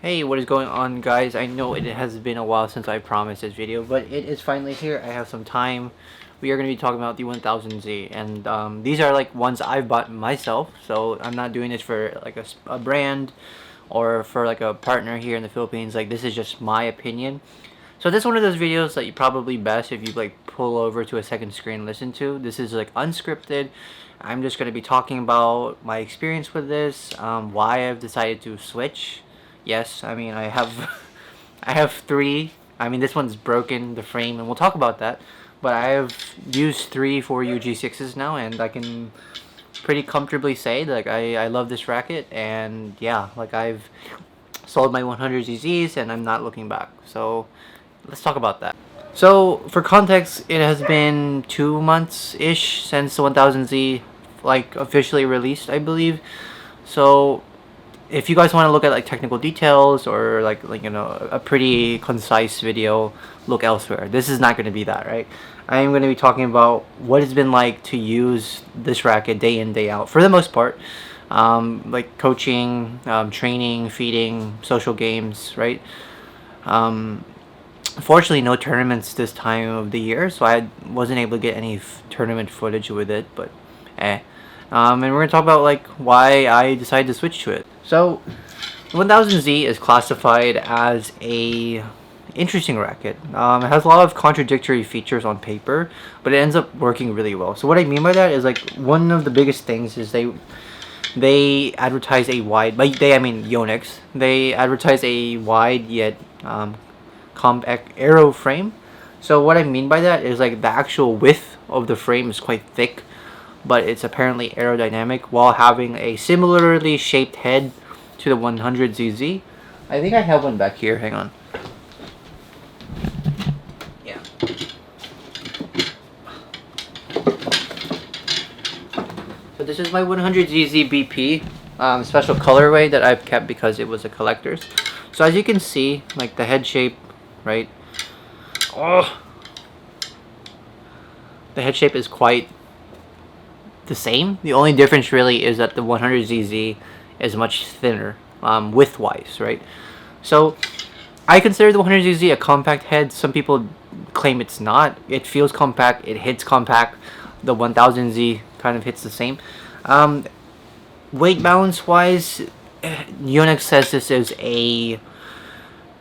Hey, what is going on, guys? I know it has been a while since I promised this video, but it is finally here. I have some time. We are going to be talking about the 1000Z, and these are like ones I've bought myself, so I'm not doing this for like a brand or for like a partner here in the Philippines. Like, this is just my opinion. So this is one of those videos that you probably best if you like pull over to a second screen and listen to. This is like unscripted. I'm just going to be talking about my experience with this, why I've decided to switch. Yes, I mean I have I have three. I mean, this one's broken, the frame, and we'll talk about that. But I have used three 4UG6s now, and I can pretty comfortably say that, like, I love this racket, and yeah, like, I've sold my 100ZZs and I'm not looking back. So let's talk about that. So for context, it has been 2 months ish since the 1000Z like officially released, I believe. So if you guys want to look at like technical details or like you know, a pretty concise video, look elsewhere. This is not going to be that, right? I am going to be talking about what it's been like to use this racket day in, day out, for the most part. Like coaching, training, feeding, social games, right? Unfortunately, no tournaments this time of the year, so I wasn't able to get any tournament footage with it, but and we're going to talk about like why I decided to switch to it. So 1000Z is classified as a interesting racket. It has a lot of contradictory features on paper, but it ends up working really well. So what I mean by that is, like, one of the biggest things is they advertise a wide, by they I mean Yonex, they advertise a wide yet compact aero frame. So what I mean by that is, like, the actual width of the frame is quite thick, but it's apparently aerodynamic while having a similarly shaped head to the 100ZZ. I think I have one back here. Hang on. Yeah. So this is my 100ZZ BP, special colorway that I've kept because it was a collector's. So as you can see, like, the head shape, right? Oh, the head shape is quite the same. The only difference really is that the 100ZZ is much thinner, width-wise, right? So I consider the 100ZZ a compact head. Some people claim it's not. It feels compact. It hits compact. The 1000Z kind of hits the same. Weight balance-wise, Yonex says this is a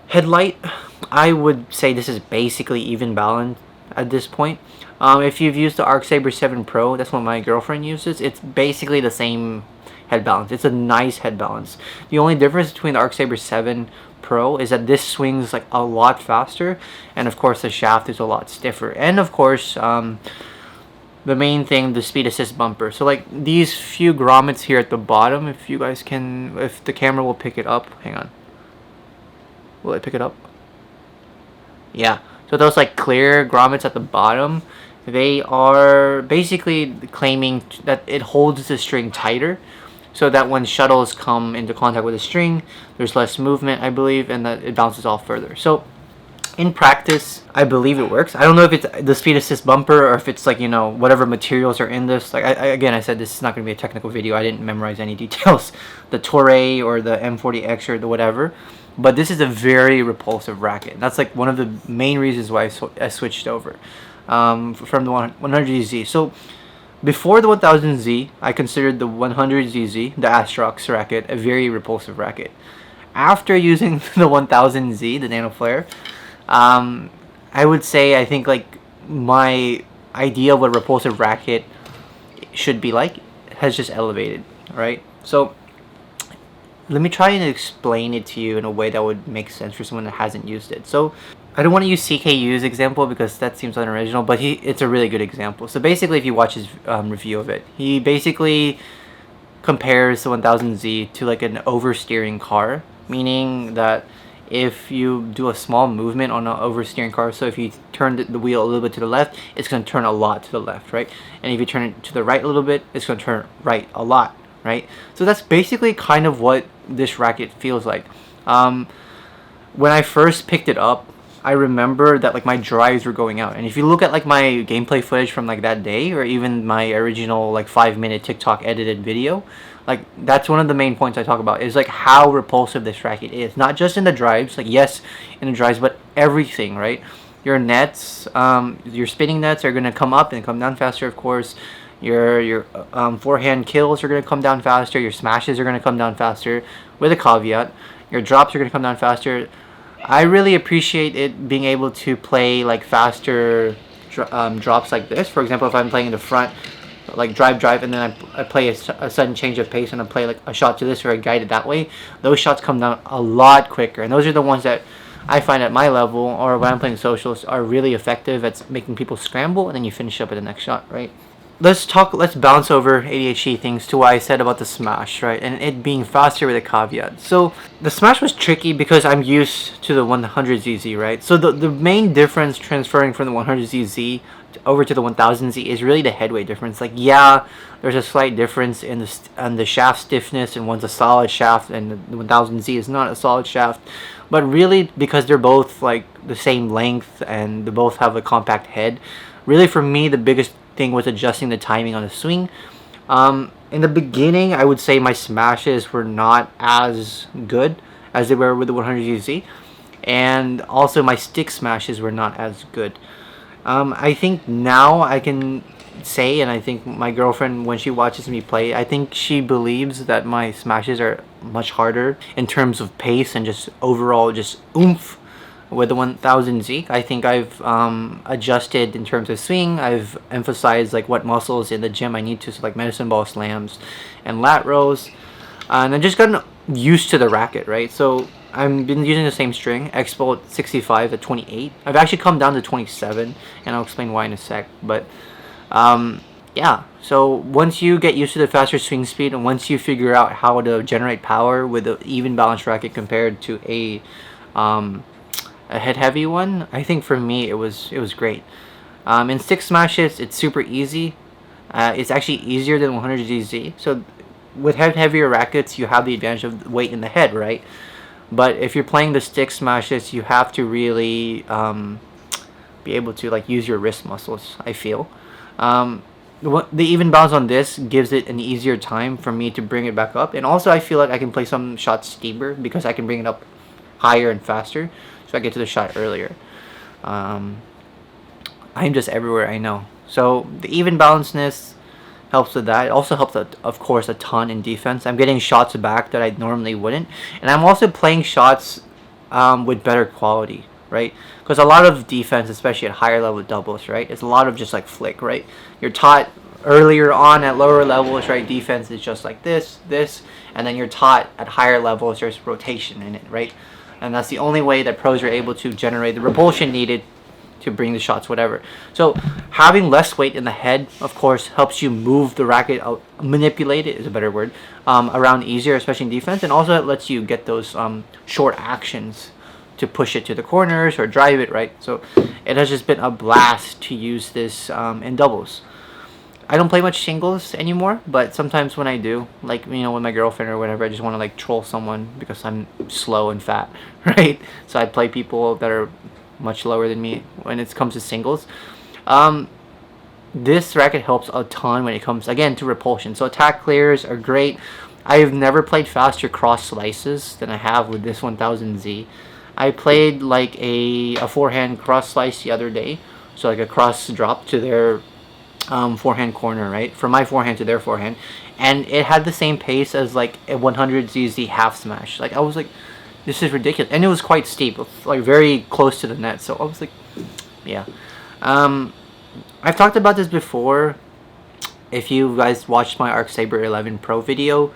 headlight. I would say this is basically even balanced at this point. If you've used the Arc Saber 7 Pro, that's what my girlfriend uses, it's basically the same head balance. It's a nice head balance. The only difference between the Arc Saber 7 Pro is that this swings like a lot faster, and of course the shaft is a lot stiffer. And of course, the main thing, the speed assist bumper. So like these few grommets here at the bottom, if you guys can, if the camera will pick it up, hang on. Will it pick it up? Yeah. So those like clear grommets at the bottom, they are basically claiming that it holds the string tighter, so that when shuttles come into contact with the string, there's less movement, I believe, and that it bounces off further. So in practice, I believe it works. I don't know if it's the speed assist bumper or if it's, like, you know, whatever materials are in this. Like, again, I said this is not going to be a technical video. I didn't memorize any details, the Toray or the M40X or the whatever. But this is a very repulsive racket. That's like one of the main reasons why I switched over from the 100ZZ. So before the 1000Z, I considered the 100ZZ, the Astrox racket, a very repulsive racket. After using the 1000Z, the Nanoflare, I would say I think like my idea of what a repulsive racket should be like has just elevated, right? So let me try and explain it to you in a way that would make sense for someone that hasn't used it. So I don't want to use CKU's example because that seems unoriginal, but it's a really good example. So basically, if you watch his review of it, he basically compares the 1000Z to like an oversteering car, meaning that if you do a small movement on an oversteering car, so if you turn the wheel a little bit to the left, it's going to turn a lot to the left, right? And if you turn it to the right a little bit, it's going to turn right a lot, right? So that's basically kind of what this racket feels like. When I first picked it up, I remember that like my drives were going out. And if you look at like my gameplay footage from like that day, or even my original like 5-minute TikTok edited video, like that's one of the main points I talk about, is like how repulsive this racket is. Not just in the drives, like yes, in the drives, but everything, right? Your nets, your spinning nets are gonna come up and come down faster, of course. Your forehand kills are gonna come down faster. Your smashes are gonna come down faster, with a caveat. Your drops are gonna come down faster. I really appreciate it being able to play like faster drops like this. For example, if I'm playing in the front, like drive, and then I play a sudden change of pace and I play like a shot to this or I guide it that way, those shots come down a lot quicker. And those are the ones that I find at my level or when I'm playing socials are really effective at making people scramble, and then you finish up at the next shot, right? Let's bounce over ADHD things to what I said about the smash, right? And it being faster with a caveat. So the smash was tricky because I'm used to the 100ZZ, right? So the main difference transferring from the 100ZZ over to the 1000Z is really the headweight difference. Like, yeah, there's a slight difference in the shaft stiffness, and one's a solid shaft and the 1000Z is not a solid shaft. But really, because they're both like the same length and they both have a compact head, really for me the biggest thing was adjusting the timing on the swing. In the beginning, I would say my smashes were not as good as they were with the 100ZZ, and also my stick smashes were not as good. I think now I can say, and I think my girlfriend, when she watches me play, I think she believes that my smashes are much harder in terms of pace and just overall just oomph with the 1000Z. I think I've adjusted in terms of swing. I've emphasized like what muscles in the gym I need to, so like medicine ball slams and lat rows, and I've just gotten used to the racket, right? So I've been using the same string, Expo 65 at 28. I've actually come down to 27, and I'll explain why in a sec. But yeah, so once you get used to the faster swing speed, and once you figure out how to generate power with an even balanced racket compared to a head heavy one, I think for me it was great. In stick smashes, it's super easy. It's actually easier than 100ZZ. So with heavier rackets, you have the advantage of weight in the head, right? But if you're playing the stick smashes, you have to really be able to like use your wrist muscles, I feel. The even balance on this gives it an easier time for me to bring it back up, and also I feel like I can play some shots steeper because I can bring it up higher and faster, so I get to the shot earlier. I'm just everywhere, I know. So the even balancedness helps with that. It also helps, of course, a ton in defense. I'm getting shots back that I normally wouldn't, and I'm also playing shots with better quality, right? Because a lot of defense, especially at higher level doubles, right, it's a lot of just like flick, right? You're taught earlier on at lower levels, right, defense is just like this, and then you're taught at higher levels there's rotation in it, right? And that's the only way that pros are able to generate the repulsion needed to bring the shots, whatever. So having less weight in the head, of course, helps you move the racket out, manipulate it is a better word, around easier, especially in defense, and also it lets you get those short actions to push it to the corners or drive it, right? So it has just been a blast to use this in doubles. I don't play much singles anymore, but sometimes when I do, like, you know, with my girlfriend or whatever, I just want to like troll someone because I'm slow and fat, right? So I play people that are much lower than me when it comes to singles. This racket helps a ton when it comes, again, to repulsion. So attack clears are great. I've never played faster cross slices than I have with this 1000Z. I played like a forehand cross slice the other day, so like a cross drop to their forehand corner, right, from my forehand to their forehand, and it had the same pace as like a 100ZZ half smash. Like I was like, this is ridiculous, and it was quite steep, like very close to the net. So I was like, yeah. I've talked about this before. If you guys watched my Arc Saber 11 Pro video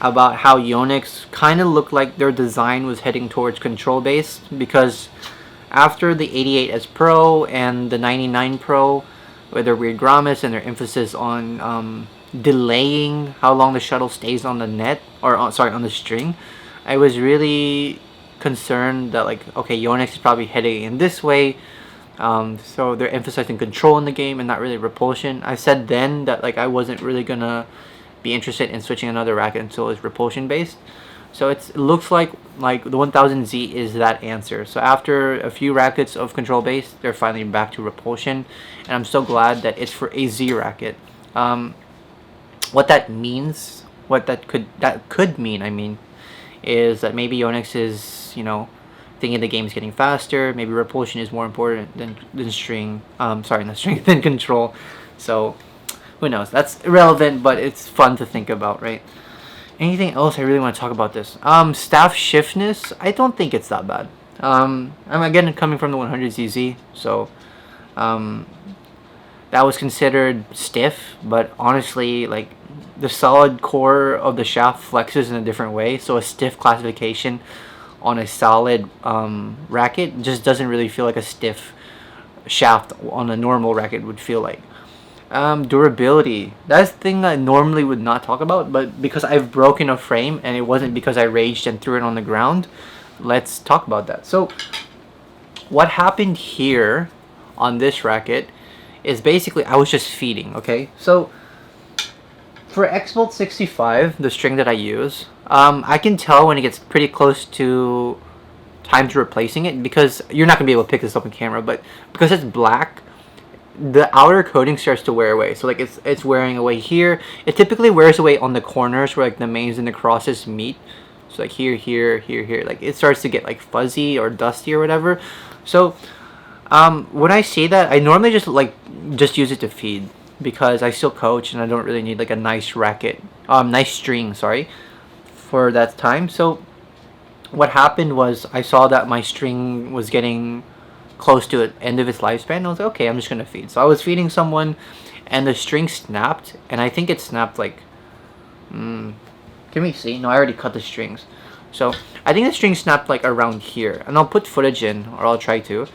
about how Yonex kind of looked like their design was heading towards control based, because after the 88S Pro and the 99 Pro, with their weird grommet and their emphasis on delaying how long the shuttle stays on the net, or on the string, I was really concerned that like, okay, Yonex is probably heading in this way. So they're emphasizing control in the game and not really repulsion. I said then that like I wasn't really gonna be interested in switching another racket until it's repulsion based. So it looks like the 1000Z is that answer. So after a few rackets of control base, they're finally back to repulsion, and I'm so glad that it's for a Z racket. What that means, what that could mean, I mean, is that maybe Yonex is, thinking the game's getting faster. Maybe repulsion is more important than string. Sorry, not string, than control. So who knows? That's irrelevant, but it's fun to think about, right? Anything else I really want to talk about this? Staff shiftness, I don't think it's that bad. I'm again coming from the 100ZZ, so that was considered stiff, but honestly, like, the solid core of the shaft flexes in a different way, so a stiff classification on a solid racket just doesn't really feel like a stiff shaft on a normal racket would feel like. Durability, that's the thing I normally would not talk about, but because I've broken a frame and it wasn't because I raged and threw it on the ground, let's talk about that. So what happened here on this racket is basically I was just feeding, okay? So for X-Volt 65, the string that I use, I can tell when it gets pretty close to time to replacing it, because you're not going to be able to pick this up on camera, but because it's black, the outer coating starts to wear away. So like it's wearing away here. It typically wears away on the corners where like the mains and the crosses meet. So like here, like it starts to get like fuzzy or dusty or whatever. So when I see that, I normally just use it to feed, because I still coach and I don't really need like a nice racket, nice string, sorry, for that time. So what happened was I saw that my string was getting close to the end of its lifespan, and I was like, okay, I'm just gonna feed. So I was feeding someone, and the string snapped, and I think it snapped like, can we see? No, I already cut the strings. So I think the string snapped like around here, and I'll put footage in, or I'll try to,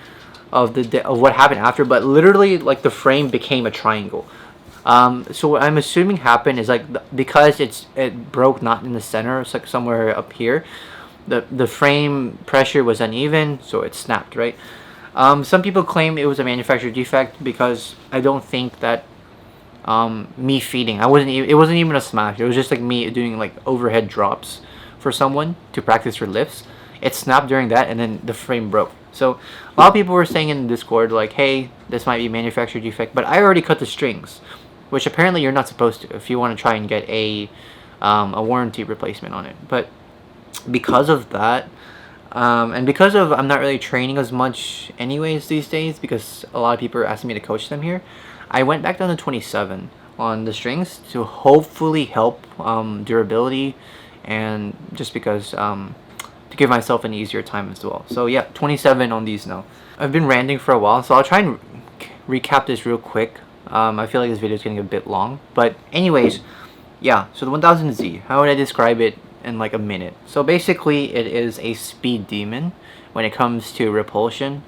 of what happened after. But literally, like, the frame became a triangle. So what I'm assuming happened is like because it broke not in the center, it's like somewhere up here. The frame pressure was uneven, so it snapped, right? Some people claim it was a manufacturer defect, because I don't think that me feeding, it wasn't even a smash. It was just like me doing like overhead drops for someone to practice for lifts. It snapped during that, and then the frame broke. So a lot of people were saying in Discord like, hey, this might be a manufacturer defect, but I already cut the strings, which apparently you're not supposed to if you want to try and get a warranty replacement on it. But because of that, and because of I'm not really training as much anyways these days, because a lot of people are asking me to coach them here, I went back down to 27 on the strings to hopefully help durability, and just because to give myself an easier time as well. So yeah, 27 on these now. I've been ranting for a while, so I'll try and recap this real quick. I feel like this video is getting a bit long, but anyways, yeah, so the 1000Z, how would I describe it in like a minute? So basically it is a speed demon when it comes to repulsion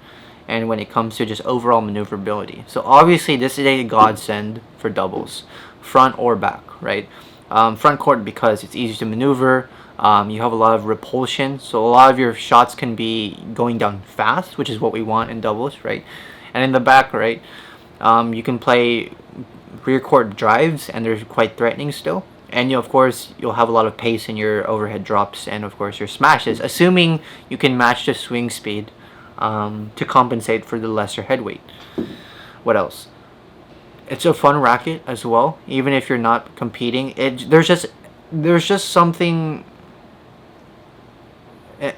and when it comes to just overall maneuverability. So obviously this is a godsend for doubles, front or back, right? Front court because it's easy to maneuver. You have a lot of repulsion, so a lot of your shots can be going down fast, which is what we want in doubles, right? And in the back, right, you can play rear court drives, and they're quite threatening still. And of course, you'll have a lot of pace in your overhead drops and of course your smashes, assuming you can match the swing speed to compensate for the lesser head weight. What else? It's a fun racket as well, even if you're not competing. There's just something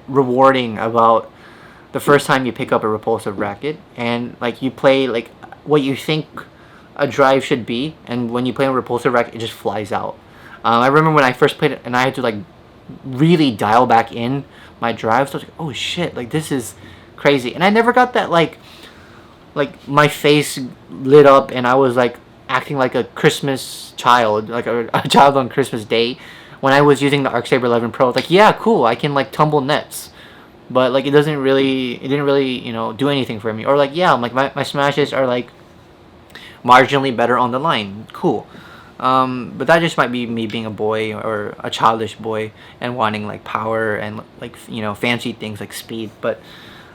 rewarding about the first time you pick up a repulsive racket, and like you play like what you think a drive should be, and when you play a repulsive racket, it just flies out. I remember when I first played it and I had to like really dial back in my drives. So I was like, oh shit, like this is crazy. And I never got that like my face lit up and I was like acting like a Christmas child, like a child on Christmas Day when I was using the Arc Saber 11 Pro. It's like, yeah, cool, I can like tumble nets, but like it didn't really do anything for me. Or like, yeah, I'm like my smashes are like marginally better on the line, cool. But that just might be me being a boy or a childish boy and wanting like power and like fancy things like speed. But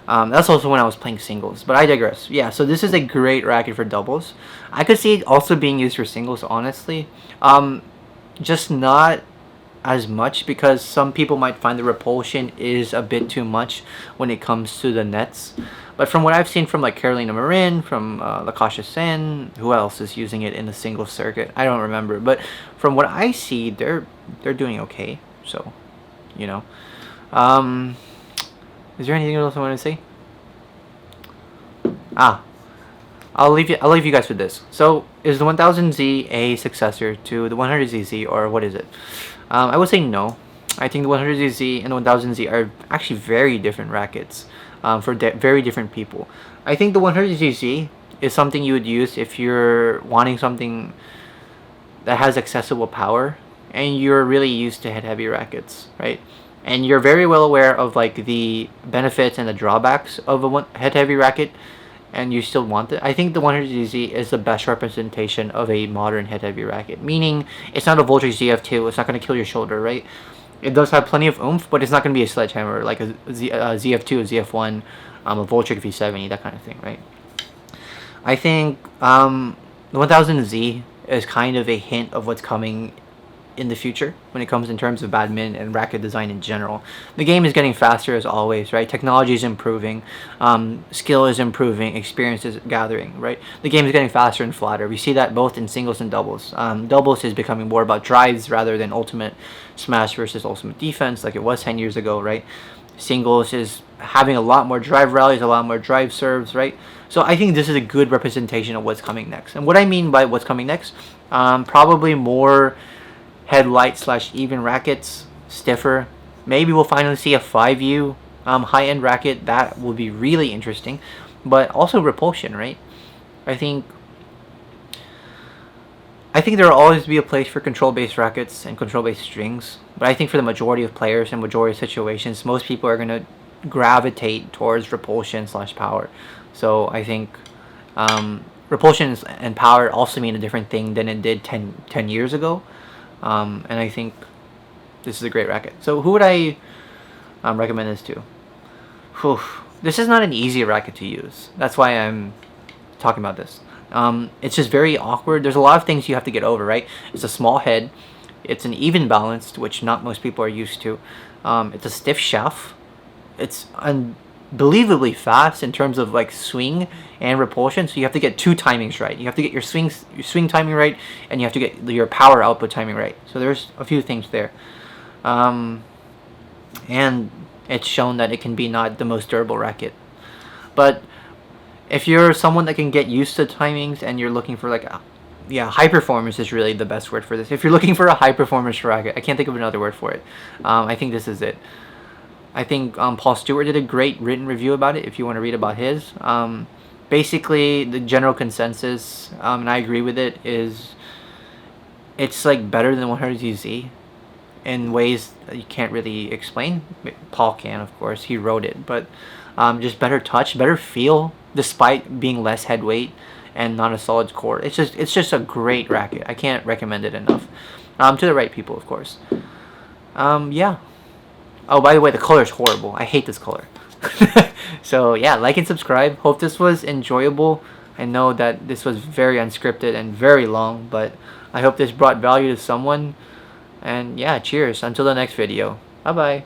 that's also when I was playing singles. But I digress. Yeah, so this is a great racket for doubles. I could see it also being used for singles, honestly. Just not as much because some people might find the repulsion is a bit too much when it comes to the nets. But from what I've seen from like Carolina Marin, from Lakasha Sen, who else is using it in a single circuit? I don't remember. But from what I see, they're doing okay. So, you know. Is there anything else I want to say? I'll leave you guys with this. So, is the 1000Z a successor to the 100ZZ, or what is it? I would say no. I think the 100ZZ and the 1000Z are actually very different rackets for very different people. I think the 100ZZ is something you would use if you're wanting something that has accessible power and you're really used to head-heavy rackets, right? And you're very well aware of like the benefits and the drawbacks of a head-heavy racket, and you still want it. I think the 100ZZ is the best representation of a modern head-heavy racket, meaning it's not a Voltric ZF2, it's not going to kill your shoulder, right? It does have plenty of oomph, but it's not going to be a sledgehammer like a ZF2, a ZF1, a Voltric V70, that kind of thing, right? I think the 1000Z is kind of a hint of what's coming in the future when it comes in terms of badminton and racket design in general. The game is getting faster as always, right? Technology is improving, skill is improving, experience is gathering, right? The game is getting faster and flatter. We see that both in singles and doubles. Doubles is becoming more about drives rather than ultimate smash versus ultimate defense like it was 10 years ago, right? Singles is having a lot more drive rallies, a lot more drive serves, right? So I think this is a good representation of what's coming next. And what I mean by what's coming next, probably more headlight / even rackets, stiffer. Maybe we'll finally see a 5U high-end racket. That will be really interesting. But also repulsion, right? I think there will always be a place for control-based rackets and control-based strings. But I think for the majority of players and majority of situations, most people are going to gravitate towards repulsion / power. So I think repulsion and power also mean a different thing than it did 10 years ago. And I think this is a great racket. So who would I recommend this to? Whew. This is not an easy racket to use. That's why I'm talking about this. It's just very awkward. There's a lot of things you have to get over, right? It's a small head. It's an even balanced, which not most people are used to. It's a stiff shaft. It's unbelievably fast in terms of like swing and repulsion, so you have to get two timings right. You have to get your swing timing right, and you have to get your power output timing right. So there's a few things there, and it's shown that it can be not the most durable racket. But if you're someone that can get used to timings and you're looking for like high performance is really the best word for this. If you're looking for a high performance racket, I can't think of another word for it. I think this is it. I think Paul Stewart did a great written review about it if you want to read about his. Basically, the general consensus, and I agree with it, is it's like better than 100ZZ in ways that you can't really explain. Paul can, of course. He wrote it. But just better touch, better feel, despite being less head weight and not a solid core. It's just a great racket. I can't recommend it enough. To the right people, of course. Yeah. Oh, by the way, the color is horrible. I hate this color. So, yeah, like and subscribe. Hope this was enjoyable. I know that this was very unscripted and very long, but I hope this brought value to someone. And, yeah, cheers. Until the next video. Bye-bye.